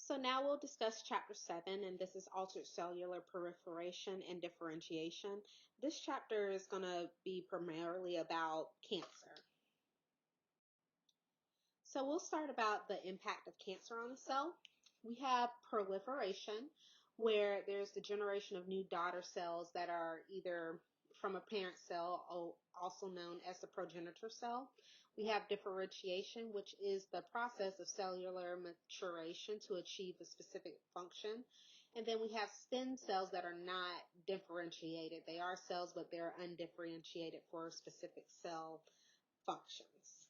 So now we'll discuss chapter 7, and this is altered cellular proliferation and differentiation. This chapter is going to be primarily about cancer. So we'll start about the impact of cancer on the cell. We have proliferation, where there's the generation of new daughter cells that are either from a parent cell, also known as the progenitor cell. We have differentiation, which is the process of cellular maturation to achieve a specific function. And then we have stem cells that are not differentiated. They are cells, but they're undifferentiated for specific cell functions.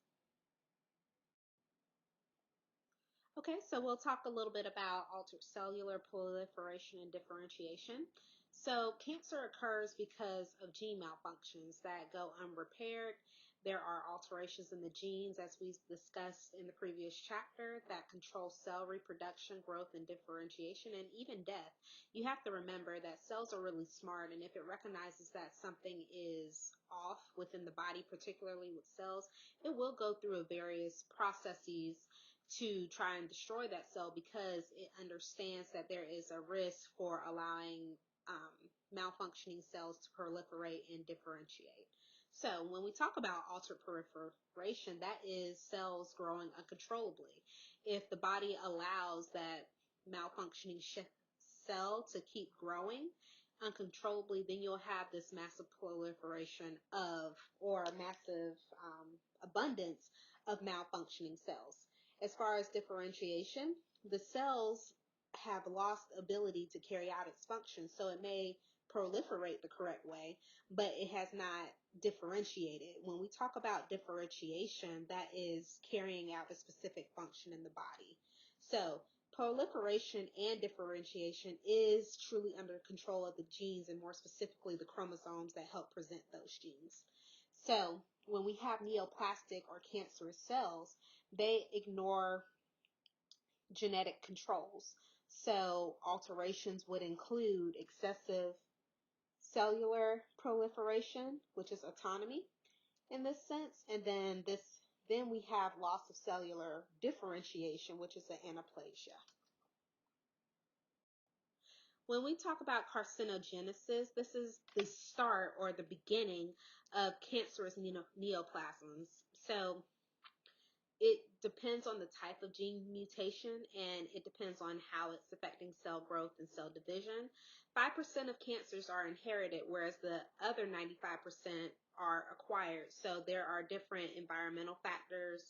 Okay, so we'll talk a little bit about altered cellular proliferation and differentiation. So cancer occurs because of gene malfunctions that go unrepaired. There are alterations in the genes, as we discussed in the previous chapter, that control cell reproduction, growth, and differentiation, and even death. You have to remember that cells are really smart, and if it recognizes that something is off within the body, particularly with cells, it will go through various processes to try and destroy that cell because it understands that there is a risk for allowing malfunctioning cells to proliferate and differentiate. So when we talk about altered proliferation, that is cells growing uncontrollably. If the body allows that malfunctioning cell to keep growing uncontrollably, then you'll have this massive proliferation of, or massive abundance of malfunctioning cells. As far as differentiation, the cells have lost ability to carry out its function, so it may proliferate the correct way, but it has not differentiated. When we talk about differentiation, that is carrying out a specific function in the body. So proliferation and differentiation is truly under control of the genes, and more specifically the chromosomes that help present those genes. So when we have neoplastic or cancerous cells, they ignore genetic controls. So alterations would include excessive cellular proliferation, which is autonomy in this sense, and then we have loss of cellular differentiation, which is an anaplasia. When we talk about carcinogenesis, this is the start or the beginning of cancerous neoplasms. So it depends on the type of gene mutation, and it depends on how it's affecting cell growth and cell division. 5% of cancers are inherited, whereas the other 95% are acquired. So there are different environmental factors.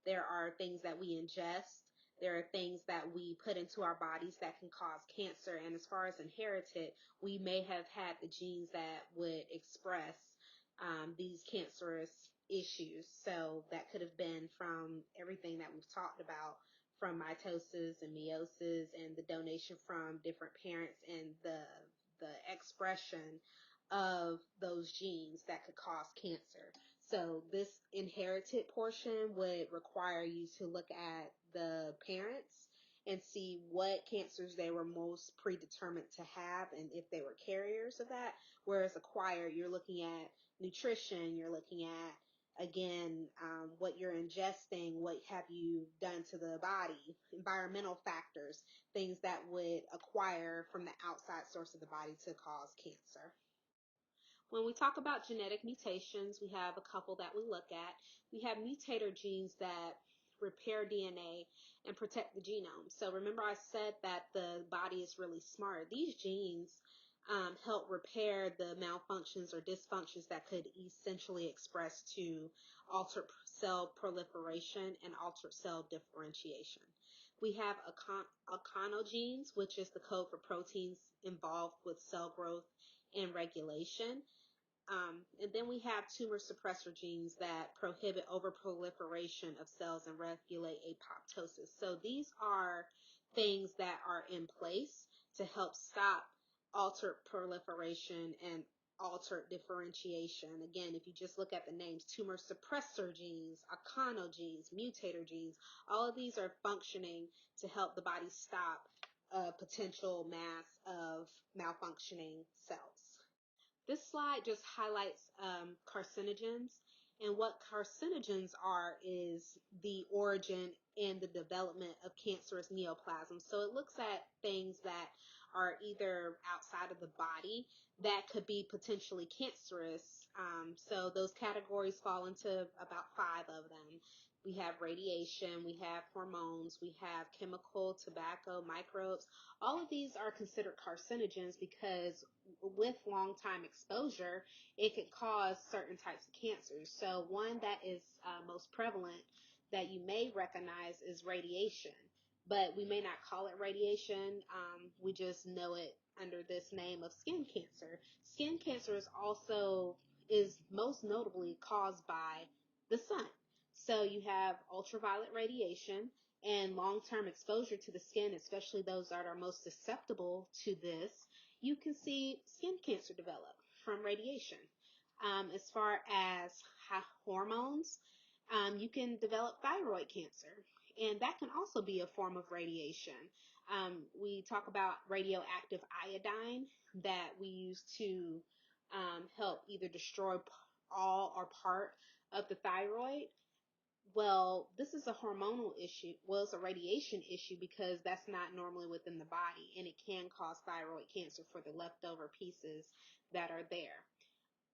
There are things that we ingest. There are things that we put into our bodies that can cause cancer. And as far as inherited, we may have had the genes that would express these cancerous issues. So that could have been from everything that we've talked about, from mitosis and meiosis and the donation from different parents and the expression of those genes that could cause cancer. So this inherited portion would require you to look at the parents and see what cancers they were most predetermined to have and if they were carriers of that. Whereas acquired, you're looking at nutrition, you're looking at, again, what you're ingesting, what have you done to the body, environmental factors, things that would acquire from the outside source of the body to cause cancer. When we talk about genetic mutations, we have a couple that we look at. We have mutator genes that repair DNA and protect the genome. So remember I said that the body is really smart. These genes help repair the malfunctions or dysfunctions that could essentially express to altered cell proliferation and altered cell differentiation. We have oncogenogenes, which is the code for proteins involved with cell growth and regulation. And then we have tumor suppressor genes that prohibit overproliferation of cells and regulate apoptosis. So these are things that are in place to help stop altered proliferation and altered differentiation. Again, if you just look at the names, tumor suppressor genes, oncogenogenes, mutator genes, all of these are functioning to help the body stop a potential mass of malfunctioning cells. This slide just highlights carcinogens, And what carcinogens are is the origin and the development of cancerous neoplasms. So it looks at things that are either outside of the body that could be potentially cancerous. So those categories fall into about 5 of them. We have radiation, we have hormones, we have chemical, tobacco, microbes. All of these are considered carcinogens because with long time exposure, it could cause certain types of cancers. So one that is most prevalent that you may recognize is radiation, but we may not call it radiation. We just know it under this name of skin cancer. Skin cancer is most notably caused by the sun. So you have ultraviolet radiation and long-term exposure to the skin, especially those that are most susceptible to this. You can see skin cancer develop from radiation. As far as hormones, you can develop thyroid cancer, and that can also be a form of radiation. We talk about radioactive iodine that we use to help either destroy all or part of the thyroid. Well, this is a hormonal issue. Well, it's a radiation issue because that's not normally within the body, and it can cause thyroid cancer for the leftover pieces that are there.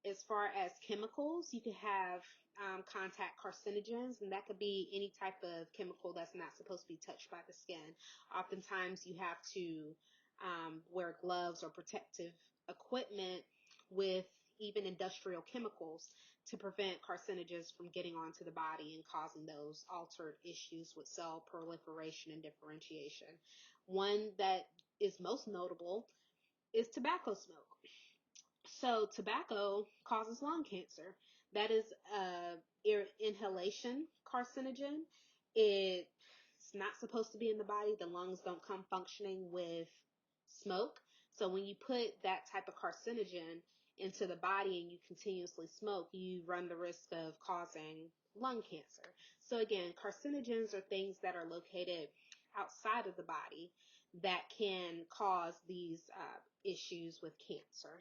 As far as chemicals, you can have contact carcinogens, and that could be any type of chemical that's not supposed to be touched by the skin. Oftentimes, you have to wear gloves or protective equipment with even industrial chemicals to prevent carcinogens from getting onto the body and causing those altered issues with cell proliferation and differentiation. One that is most notable is tobacco smoke. So tobacco causes lung cancer. That is inhalation carcinogen. It's not supposed to be in the body. The lungs don't come functioning with smoke. So when you put that type of carcinogen into the body and you continuously smoke, you run the risk of causing lung cancer. So again, carcinogens are things that are located outside of the body that can cause these issues with cancer.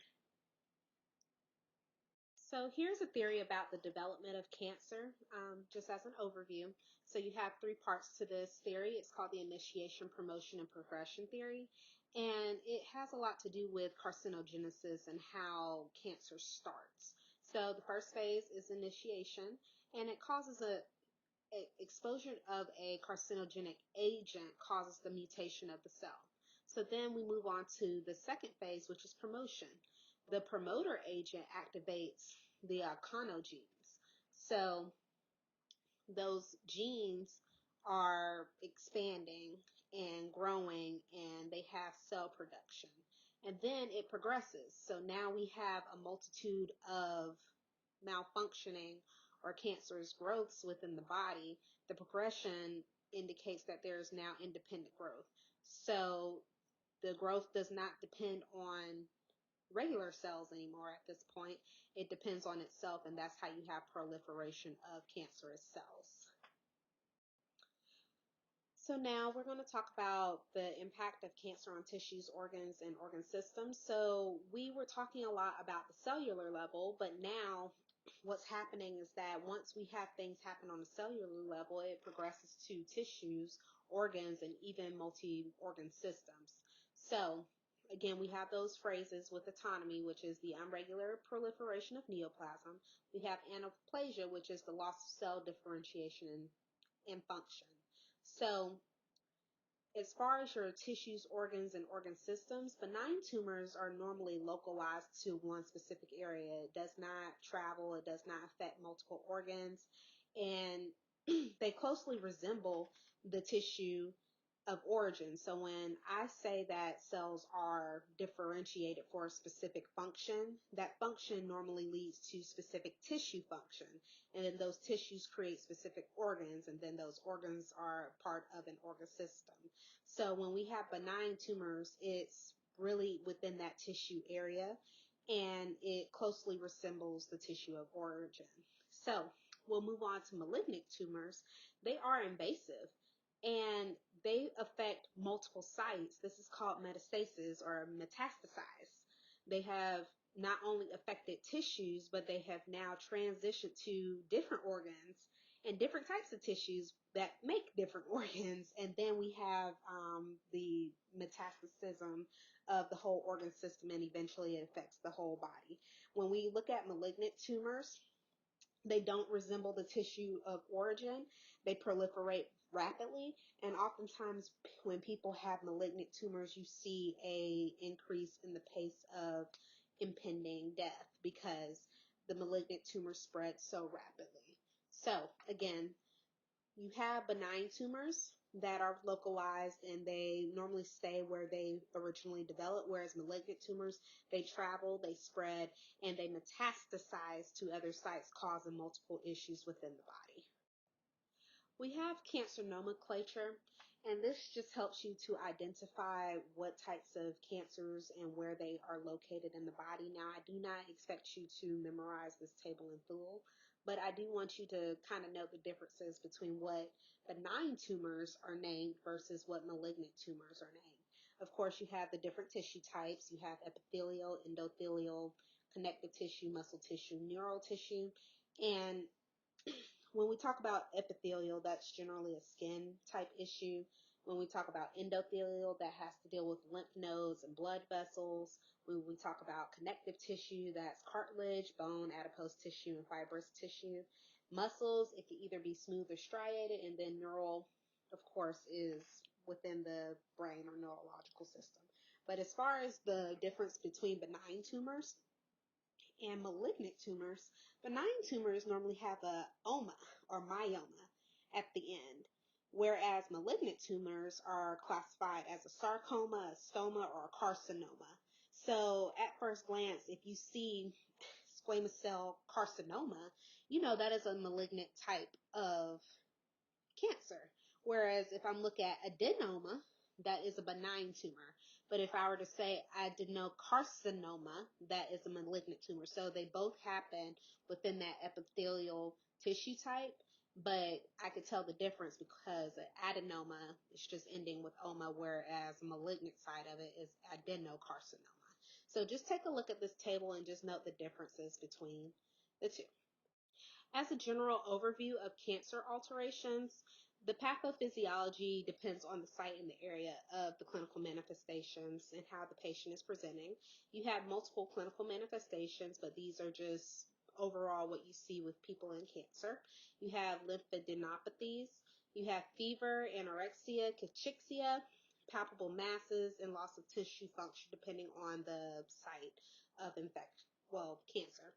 So here's a theory about the development of cancer, just as an overview. So you have 3 parts to this theory. It's called the initiation, promotion, and progression theory. And it has a lot to do with carcinogenesis and how cancer starts. So the first phase is initiation, and it causes exposure of a carcinogenic agent causes the mutation of the cell. So then we move on to the second phase, which is promotion. The promoter agent activates the conogenes. So those genes are expanding and growing, and they have cell production. And then it progresses. So now we have a multitude of malfunctioning or cancerous growths within the body. The progression indicates that there is now independent growth. So the growth does not depend on regular cells anymore at this point. It depends on itself, and that's how you have proliferation of cancerous cells. So now we're going to talk about the impact of cancer on tissues, organs, and organ systems. So we were talking a lot about the cellular level, but now what's happening is that once we have things happen on a cellular level, it progresses to tissues, organs, and even multi-organ systems. So again, we have those phrases with autonomy, which is the unregular proliferation of neoplasm. We have anaplasia, which is the loss of cell differentiation and function. So as far as your tissues, organs, and organ systems, benign tumors are normally localized to one specific area. It does not travel. It does not affect multiple organs. And they closely resemble the tissue of origin. So when I say that cells are differentiated for a specific function, that function normally leads to specific tissue function. And then those tissues create specific organs, and then those organs are part of an organ system. So when we have benign tumors, it's really within that tissue area, and it closely resembles the tissue of origin. So we'll move on to malignant tumors. They are invasive, and they affect multiple sites. This is called metastasis or metastasize. They have not only affected tissues, but they have now transitioned to different organs and different types of tissues that make different organs. And then we have the metastasis of the whole organ system, and eventually it affects the whole body. When we look at malignant tumors, they don't resemble the tissue of origin. They proliferate rapidly, and oftentimes when people have malignant tumors, you see a increase in the pace of impending death because the malignant tumor spreads so rapidly. So again, you have benign tumors that are localized and they normally stay where they originally developed, whereas malignant tumors, they travel, they spread, and they metastasize to other sites, causing multiple issues within the body. We have cancer nomenclature, and this just helps you to identify what types of cancers and where they are located in the body. Now, I do not expect you to memorize this table in full, but I do want you to kind of know the differences between what benign tumors are named versus what malignant tumors are named. Of course, you have the different tissue types. You have epithelial, endothelial, connective tissue, muscle tissue, neural tissue, and when we talk about epithelial, that's generally a skin type issue. When we talk about endothelial, that has to deal with lymph nodes and blood vessels. When we talk about connective tissue, that's cartilage, bone, adipose tissue, and fibrous tissue. Muscles, it can either be smooth or striated, and then neural, of course, is within the brain or neurological system. But as far as the difference between benign tumors and malignant tumors, benign tumors normally have a oma or myoma at the end, whereas malignant tumors are classified as a sarcoma, a stoma, or a carcinoma. So at first glance, if you see squamous cell carcinoma, you know that is a malignant type of cancer. Whereas if I'm looking at adenoma, that is a benign tumor. But if I were to say adenocarcinoma, that is a malignant tumor. So they both happen within that epithelial tissue type, but I could tell the difference because adenoma is just ending with oma, whereas the malignant side of it is adenocarcinoma. So just take a look at this table and just note the differences between the two. As a general overview of cancer alterations, the pathophysiology depends on the site and the area of the clinical manifestations and how the patient is presenting. You have multiple clinical manifestations, but these are just overall what you see with people in cancer. You have lymphadenopathies, you have fever, anorexia, cachexia, palpable masses, and loss of tissue function depending on the site of cancer.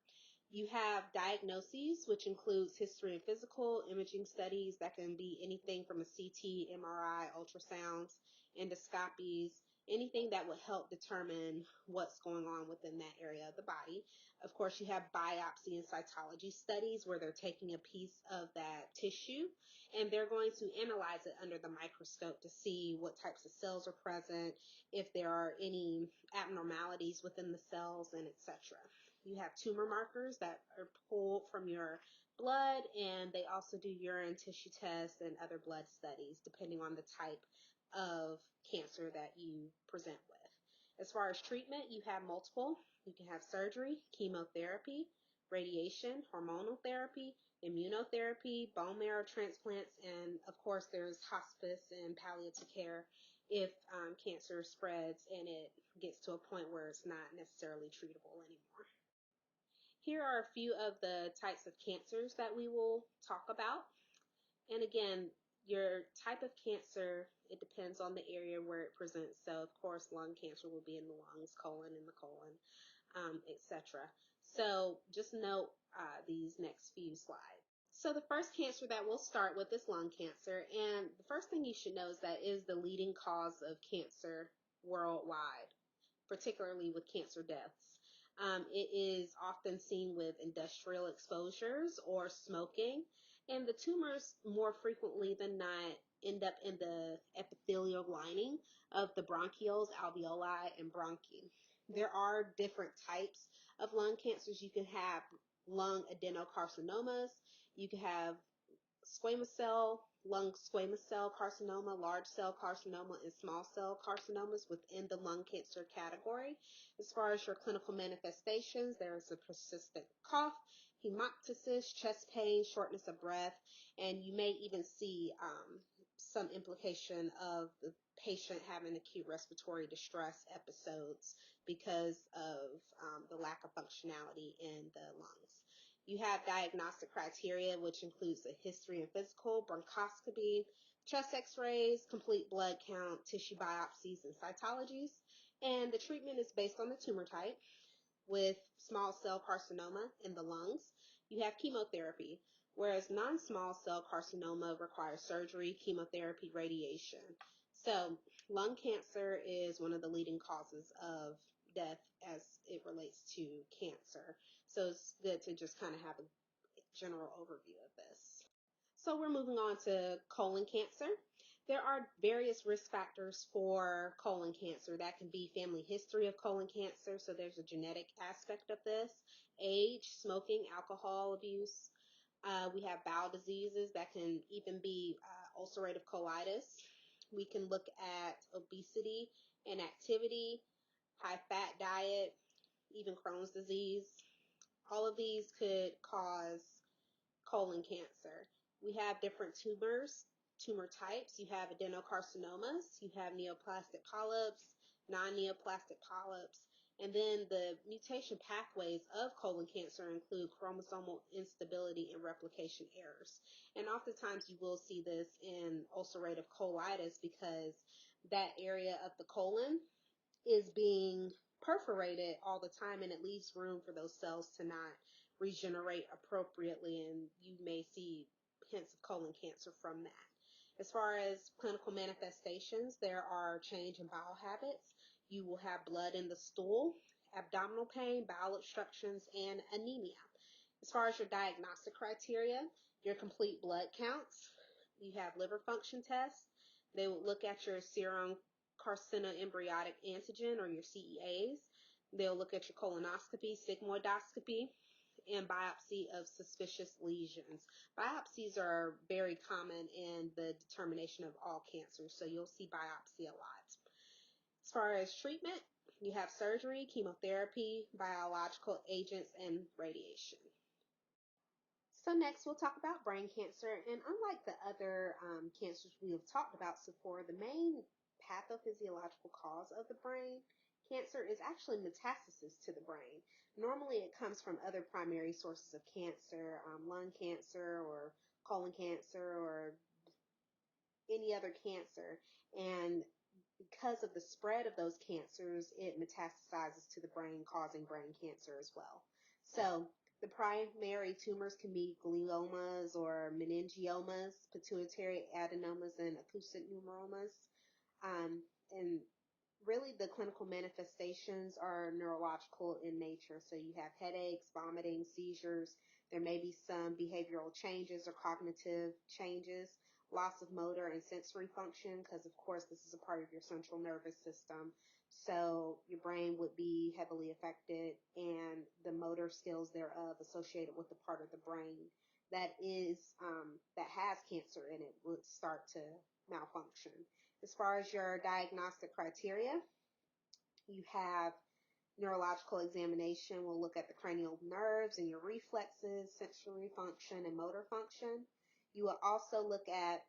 You have diagnoses, which includes history and physical imaging studies that can be anything from a CT, MRI, ultrasounds, endoscopies, anything that would help determine what's going on within that area of the body. Of course, you have biopsy and cytology studies where they're taking a piece of that tissue and they're going to analyze it under the microscope to see what types of cells are present, if there are any abnormalities within the cells, and etc. You have tumor markers that are pulled from your blood, and they also do urine tissue tests and other blood studies depending on the type of cancer that you present with. As far as treatment, you have multiple. You can have surgery, chemotherapy, radiation, hormonal therapy, immunotherapy, bone marrow transplants, and of course there's hospice and palliative care if cancer spreads and it gets to a point where it's not necessarily treatable anymore. Here are a few of the types of cancers that we will talk about. And again, your type of cancer, it depends on the area where it presents. So, of course, lung cancer will be in the lungs, colon in the colon, etc. So just note these next few slides. So the first cancer that we'll start with is lung cancer. And the first thing you should know is that it is the leading cause of cancer worldwide, particularly with cancer deaths. It is often seen with industrial exposures or smoking, and the tumors more frequently than not end up in the epithelial lining of the bronchioles, alveoli, and bronchi. There are different types of lung cancers. You can have lung adenocarcinomas, you can have squamous cell lung squamous cell carcinoma, large cell carcinoma, and small cell carcinomas within the lung cancer category. As far as your clinical manifestations, there is a persistent cough, hemoptysis, chest pain, shortness of breath, and you may even see some implication of the patient having acute respiratory distress episodes because of the lack of functionality in the lungs. You have diagnostic criteria, which includes a history and physical, bronchoscopy, chest x-rays, complete blood count, tissue biopsies, and cytologies. And the treatment is based on the tumor type. With small cell carcinoma in the lungs, you have chemotherapy, whereas non-small cell carcinoma requires surgery, chemotherapy, radiation. So lung cancer is one of the leading causes of death as it relates to cancer. So it's good to just kind of have a general overview of this. So we're moving on to colon cancer. There are various risk factors for colon cancer. That can be family history of colon cancer, so there's a genetic aspect of this, age, smoking, alcohol abuse. We have bowel diseases that can even be ulcerative colitis. We can look at obesity, inactivity, high fat diet, even Crohn's disease. All of these could cause colon cancer. We have different tumor types. You have adenocarcinomas, you have neoplastic polyps, non-neoplastic polyps, and then the mutation pathways of colon cancer include chromosomal instability and replication errors. And oftentimes you will see this in ulcerative colitis because that area of the colon is being perforated all the time, and it leaves room for those cells to not regenerate appropriately, and you may see hints of colon cancer from that. As far as clinical manifestations, there are change in bowel habits. You will have blood in the stool, abdominal pain, bowel obstructions, and anemia. As far as your diagnostic criteria, your complete blood counts, you have liver function tests. They will look at your serum carcinoembryonic antigen, or your CEAs. They'll look at your colonoscopy, sigmoidoscopy, and biopsy of suspicious lesions. Biopsies are very common in the determination of all cancers, so you'll see biopsy a lot. As far as treatment, you have surgery, chemotherapy, biological agents, and radiation. So next we'll talk about brain cancer, and unlike the other cancers we have talked about so far, the main pathophysiological cause of the brain cancer is actually metastasis to the brain. Normally it comes from other primary sources of cancer, lung cancer or colon cancer or any other cancer, and because of the spread of those cancers, it metastasizes to the brain, causing brain cancer as well. So the primary tumors can be gliomas or meningiomas, pituitary adenomas, and acoustic pneumomas. And really the clinical manifestations are neurological in nature. So you have headaches, vomiting, seizures. There may be some behavioral changes or cognitive changes, loss of motor and sensory function, because of course this is a part of your central nervous system. So your brain would be heavily affected, and the motor skills thereof associated with the part of the brain that is that has cancer in it would start to malfunction. As far as your diagnostic criteria, you have neurological examination. We'll look at the cranial nerves and your reflexes, sensory function, and motor function. You will also look at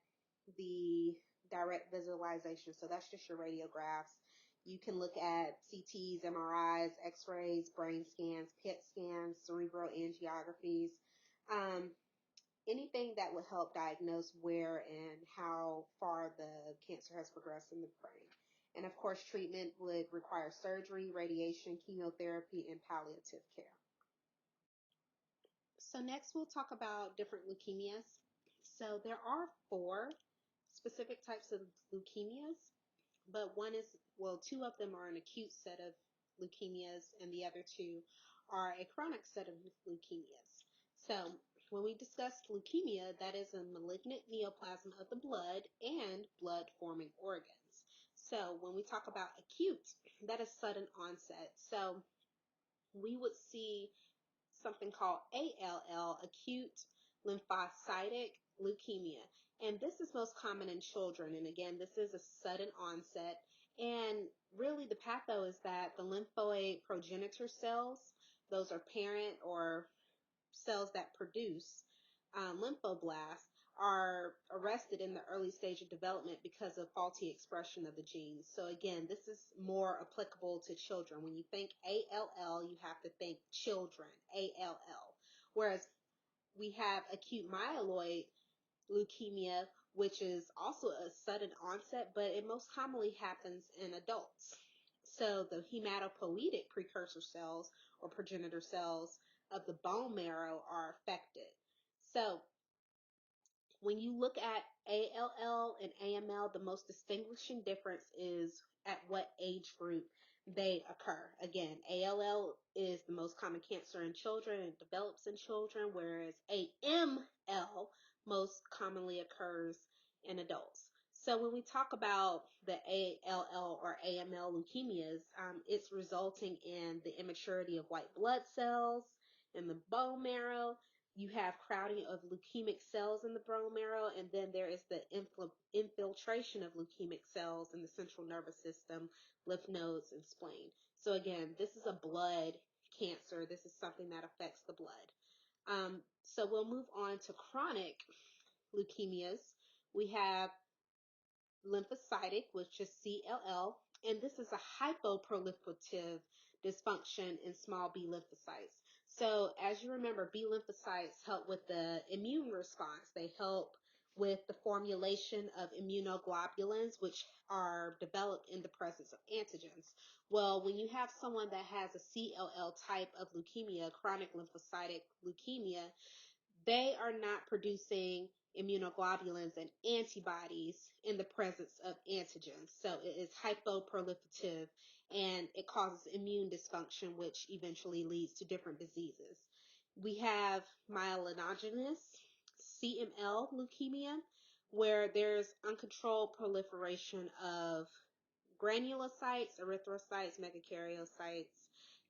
the direct visualization. So that's just your radiographs. You can look at CTs, MRIs, X-rays, brain scans, PET scans, cerebral angiographies. Anything that would help diagnose where and how far the cancer has progressed in the brain. And of course, treatment would require surgery, radiation, chemotherapy, and palliative care. So next we'll talk about different leukemias. So there are 4 specific types of leukemias, but two of them are an acute set of leukemias, and the other 2 are a chronic set of leukemias. So when we discuss leukemia, that is a malignant neoplasm of the blood and blood-forming organs. So when we talk about acute, that is sudden onset. So we would see something called ALL, acute lymphocytic leukemia. And this is most common in children. And again, this is a sudden onset. And really the patho is that the lymphoid progenitor cells, those are parent or cells that produce lymphoblasts, are arrested in the early stage of development because of faulty expression of the genes. So again, this is more applicable to children. When you think ALL, you have to think children, ALL. Whereas we have acute myeloid leukemia, which is also a sudden onset, but it most commonly happens in adults. So the hematopoietic precursor cells or progenitor cells of the bone marrow are affected. So when you look at ALL and AML, the most distinguishing difference is at what age group they occur. Again, ALL is the most common cancer in children and develops in children, whereas AML most commonly occurs in adults. So when we talk about the ALL or AML leukemias, it's resulting in the immaturity of white blood cells in the bone marrow. You have crowding of leukemic cells in the bone marrow, and then there is the infiltration of leukemic cells in the central nervous system, lymph nodes, and spleen. So again, this is a blood cancer. This is something that affects the blood. So we'll move on to chronic leukemias. We have lymphocytic, which is CLL, and this is a hypoproliferative dysfunction in small B lymphocytes. So as you remember, B lymphocytes help with the immune response. They help with the formulation of immunoglobulins, which are developed in the presence of antigens. Well, when you have someone that has a CLL type of leukemia, chronic lymphocytic leukemia, they are not producing immunoglobulins and antibodies in the presence of antigens. So it is hypoproliferative and it causes immune dysfunction, which eventually leads to different diseases. We have myelinogenous CML leukemia, where there's uncontrolled proliferation of granulocytes, erythrocytes, megakaryocytes.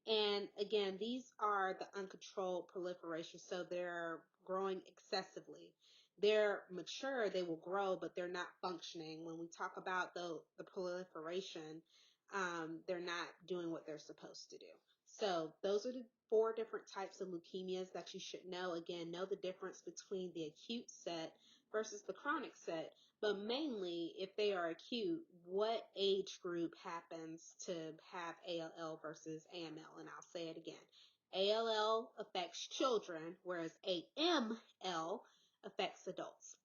And again, these are the uncontrolled proliferation, so they're growing excessively. They're mature, they will grow, but they're not functioning. When we talk about the proliferation, they're not doing what they're supposed to do. So those are the 4 different types of leukemias that you should know. Again, know the difference between the acute set versus the chronic set. But mainly, if they are acute, what age group happens to have ALL versus AML? And I'll say it again. ALL affects children, whereas AML affects adults.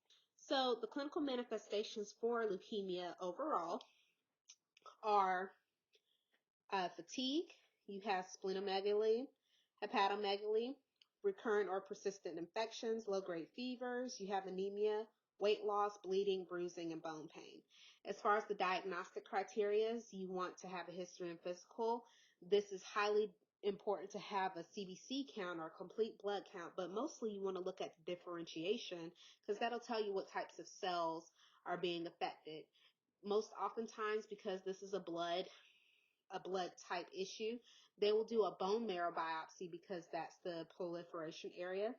So the clinical manifestations for leukemia overall are fatigue, you have splenomegaly, hepatomegaly, recurrent or persistent infections, low-grade fevers, you have anemia, weight loss, bleeding, bruising, and bone pain. As far as the diagnostic criteria, you want to have a history and physical. This is highly important to have a CBC count or a complete blood count, but mostly you want to look at the differentiation because that'll tell you what types of cells are being affected. Most oftentimes, because this is a blood type issue, they will do a bone marrow biopsy because that's the proliferation area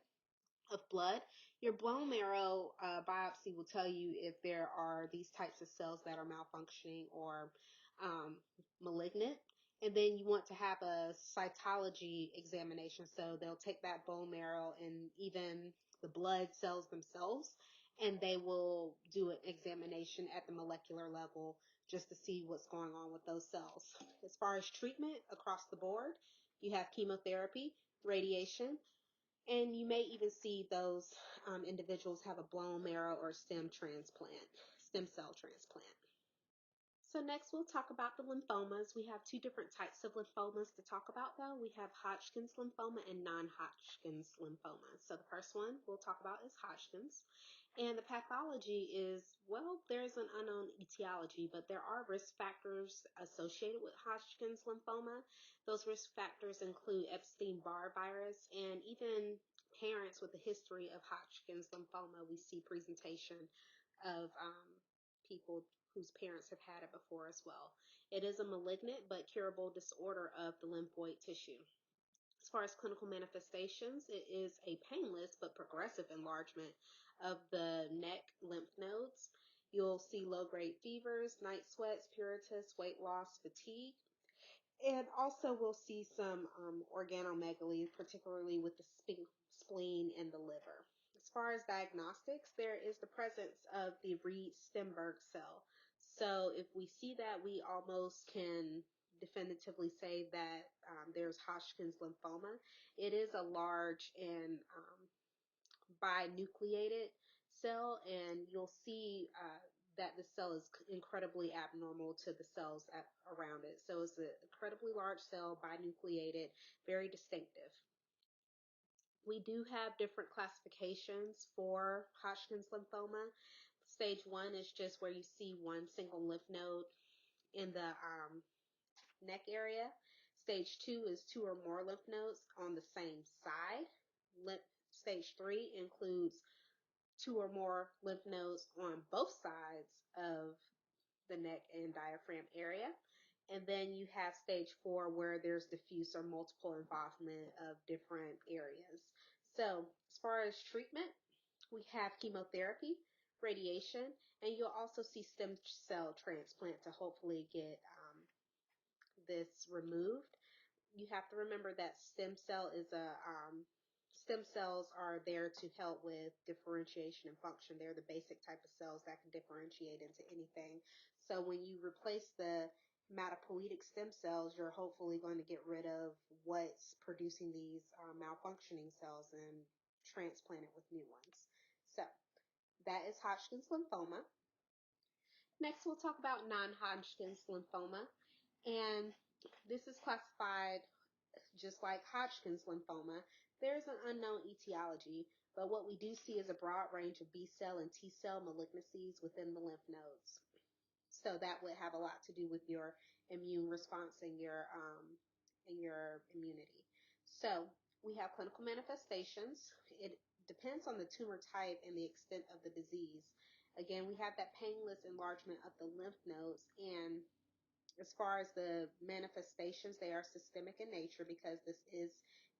of blood. Your bone marrow biopsy will tell you if there are these types of cells that are malfunctioning or malignant. And then you want to have a cytology examination. So they'll take that bone marrow and even the blood cells themselves, and they will do an examination at the molecular level just to see what's going on with those cells. As far as treatment across the board, you have chemotherapy, radiation, and you may even see those individuals have a bone marrow or stem cell transplant. So next we'll talk about the lymphomas. We have 2 different types of lymphomas to talk about though. We have Hodgkin's lymphoma and non-Hodgkin's lymphoma. So the first one we'll talk about is Hodgkin's. And the pathology is, well, there's an unknown etiology, but there are risk factors associated with Hodgkin's lymphoma. Those risk factors include Epstein-Barr virus, and even parents with a history of Hodgkin's lymphoma, we see presentation of people whose parents have had it before as well. It is a malignant but curable disorder of the lymphoid tissue. As far as clinical manifestations, it is a painless but progressive enlargement of the neck lymph nodes. You'll see low-grade fevers, night sweats, pruritus, weight loss, fatigue. And also we'll see some organomegaly, particularly with the spleen and the liver. As far as diagnostics, there is the presence of the Reed-Sternberg cell. So if we see that, we almost can definitively say that there's Hodgkin's lymphoma. It is a large and binucleated cell, and you'll see that the cell is incredibly abnormal to the cells around it. So it's an incredibly large cell, binucleated, very distinctive. We do have different classifications for Hodgkin's lymphoma. Stage 1 is just where you see one single lymph node in the neck area. Stage 2 is 2 or more lymph nodes on the same side. Stage 3 includes 2 or more lymph nodes on both sides of the neck and diaphragm area. And then you have stage 4 where there's diffuse or multiple involvement of different areas. So as far as treatment, we have chemotherapy, radiation, and you'll also see stem cell transplant to hopefully get this removed. You have to remember that stem cells are there to help with differentiation and function. They're the basic type of cells that can differentiate into anything. So when you replace the hematopoietic stem cells, you're hopefully going to get rid of what's producing these malfunctioning cells and transplant it with new ones. So that is Hodgkin's lymphoma. Next, we'll talk about non-Hodgkin's lymphoma. And this is classified just like Hodgkin's lymphoma. There's an unknown etiology, but what we do see is a broad range of B-cell and T-cell malignancies within the lymph nodes. So that would have a lot to do with your immune response and your immunity. So we have clinical manifestations. It depends on the tumor type and the extent of the disease. Again, we have that painless enlargement of the lymph nodes, and as far as the manifestations, they are systemic in nature because this is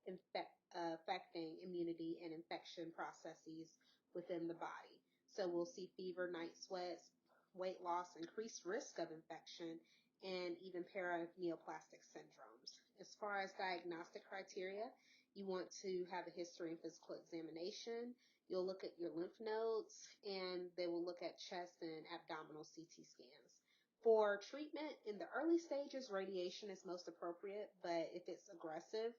affecting immunity and infection processes within the body. So we'll see fever, night sweats, weight loss, increased risk of infection, and even paraneoplastic syndromes. As far as diagnostic criteria, you want to have a history and physical examination. You'll look at your lymph nodes, and they will look at chest and abdominal CT scans. For treatment, in the early stages, radiation is most appropriate, but if it's aggressive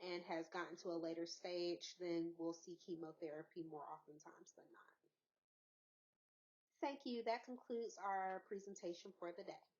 and has gotten to a later stage, then we'll see chemotherapy more oftentimes than not. Thank you. That concludes our presentation for the day.